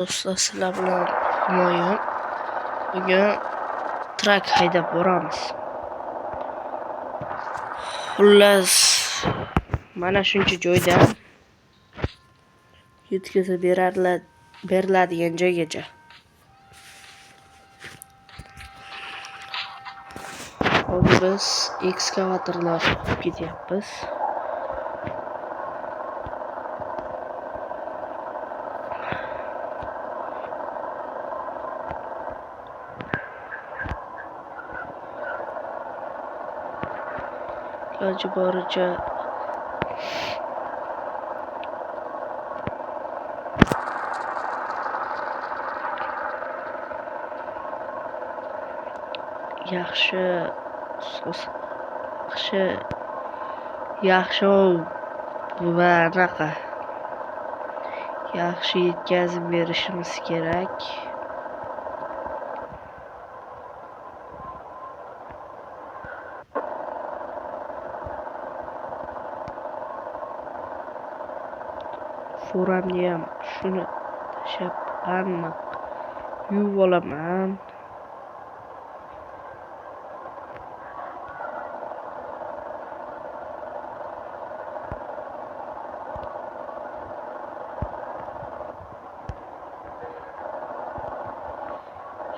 Do'stlar, sizlar bilan Humoyun. Bugun trak haydab boramiz. Xullas, mana shuncha joydan yetkazib beriladigan joygacha. Hozir biz ekskavatorlar olib ketyapmiz. Iloji boricha yaxshi va yaxshi yetkazib berishimiz kerak. Foramni ham shuni tashlab aniq yuvib olaman.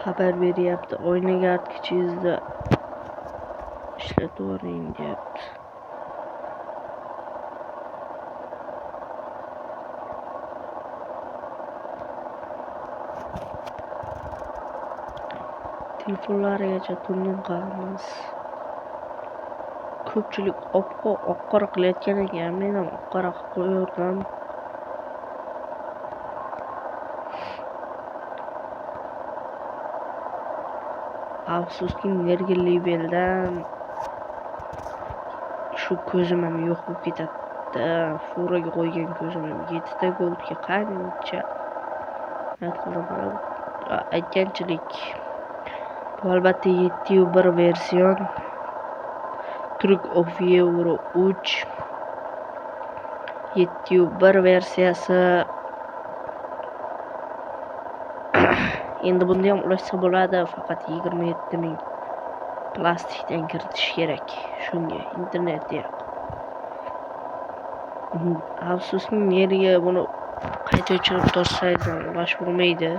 Xabar beryapti, oynaga artkichingizda ishlatib yuboring deyapti. Telefonlarigacha turgan qilamiz. Ko'pchilik oq-qora qilayotgan ekan, men ham oq-qora qilib qo'yaverdim. Afsuski, Nergil-Libeldan shu ko'zim ham yo'q bo'lib ketadi. Furaga qo'ygan ko'zim ham 7 ta goldga qancha aytganchilik. Bu albatta 7.1 version. Truck of Euro 3 7.1 versiyasi. Endi bunda ham ulashsa bo'ladi, faqat 27.000 plastikdan kiritish kerak. Shunga internet yo'q. Afsuski, neriga buni qayta o'chirib to'rsangizdan ulash bo'lmaydi.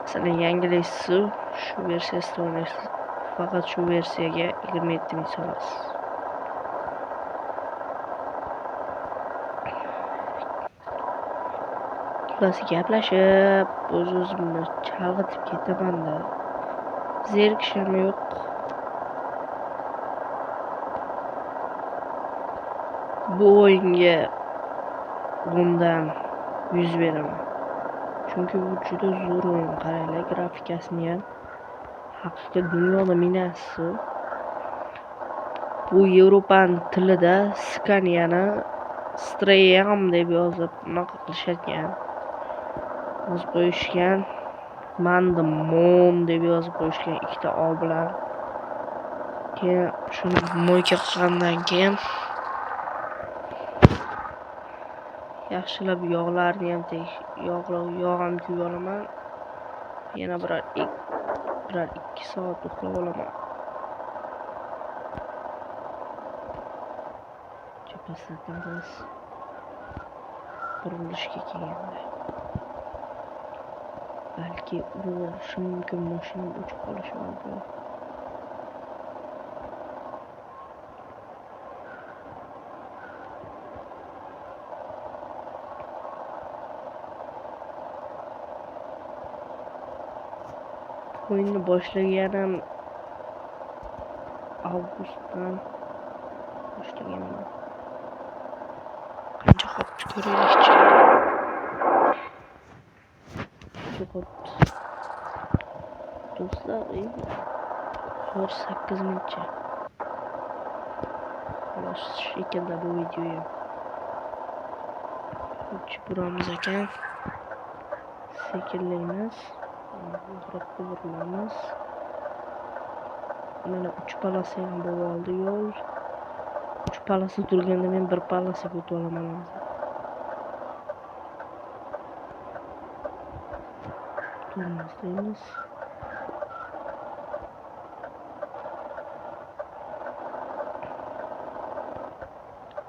Masalan, yangilaysiz, shu versiyasida o'ynaysiz, faqat shu versiyaga 27.000 solasiz. Biz gaplashib, o'z-o'zimni chalg'itib ketaman-da. Zerikishim yo'q. Bu o'yinga bundan 100 beraman. Chunki bu juda zo'r o'yin. Qaranglar, grafikasini ham haqiqiy dunyo dominatsiyasi. Bu Yevropaning tilida Scania'ni Strayam deb yozib unaqa qilishgan. Yozib qo'yishgan. Mandamon deb yozib qo'yishgan ikkita O bilan. Keyin shuni mo'yka qilgandan keyin yaxshilab yog'larni ham yog' ham kuyib olaman. Yana birar 2 soat uxlab olaman. Chapasdan biz burilishga kelganda balki urilishi mumkin, mashinam o'chib qolishi mumkin. O'yinni boshlaganim avgustdan boshlaganman. Qancha qolibdi ko'raylikchi. Do'stlar, hozir 8 minutcha. Xolos shekilda bu videoga buramiz ekan. Sekinlaymiz. Muhratga burilamiz. Mana 3 palasi ham bo'lib oldi yo'l. 3 palasi turganda men 1 palasiga o'tib olaman. tormozlaymiz.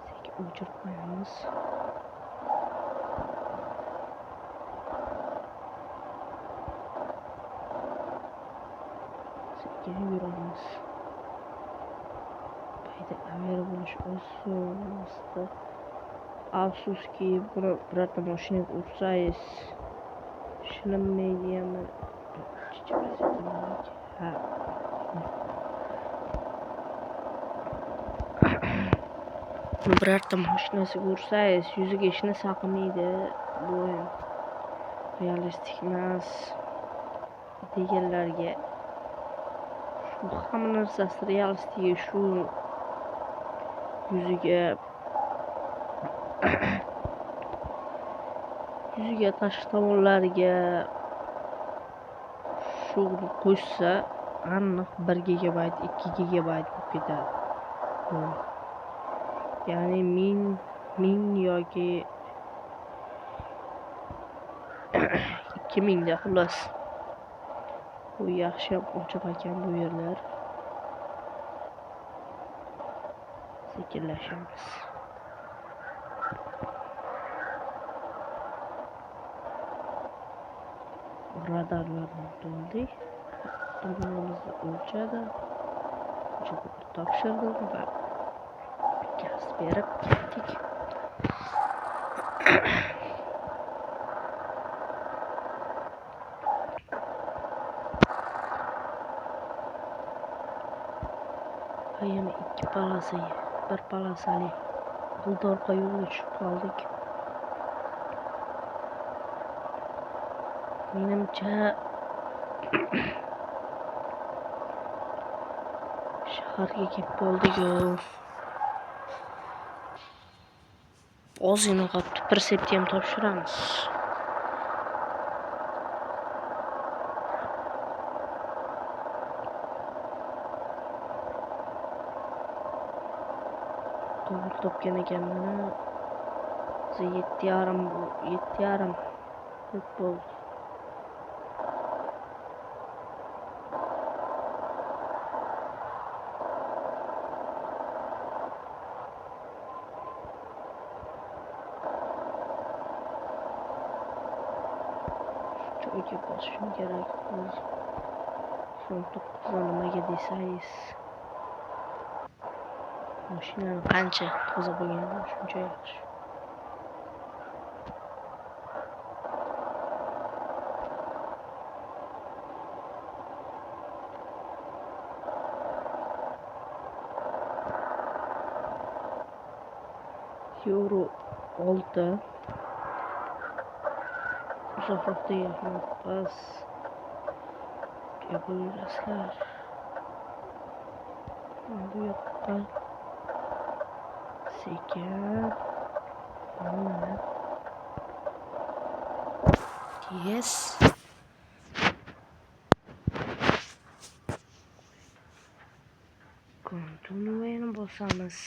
Sekin o'chirib qo'yamiz. Sekin yuramiz. Payda avariya bo'lish osonmasdi. Afsuski buni birorta mashinaga ursangiz ishlanmaydimi? Ha. Birorta mashinasiga ursangiz yuziga hech narsa qilmaydi. Bu ham realistik emas deganlarga shu hamma narsasi realistik, shu yuziga tashqi tomonlariga shuni qo'shsa aniq 1 gigabayt 2 gigabayt bo'lib ketadi. Ya'ni 1000 yoki 2000 da xullas. Bu yaxshi o'chib ekan bu yerlar. Sekinlashamiz. Radarlarni to'ldik. Tomonimizni o'lchadi. Topshirdim va gaz berib ketdik. Yana 2 polosali, 1 polosali old-orqa yo'lga tushib qoldik. Menimcha shaharga kelib qoldik-ku. Ozgina qolibdi, persepti ham topshiramiz. To'g'ri topgan ekanman. 7,5 bo'ldi. Joyga bosishim kerak. Son 9 nimaga desangiz, mashinani qancha toza bo'lganda shuncha yaxshi. Euro 6 uzoqroqda yuribmiz. Buyurasizlar. Bu yoqqa sekin. Yes. Continue'ni bosamiz.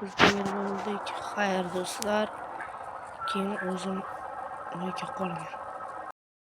9 bo'ldik. Xayr do'stlar. Keyin o'zim uyga qolaman.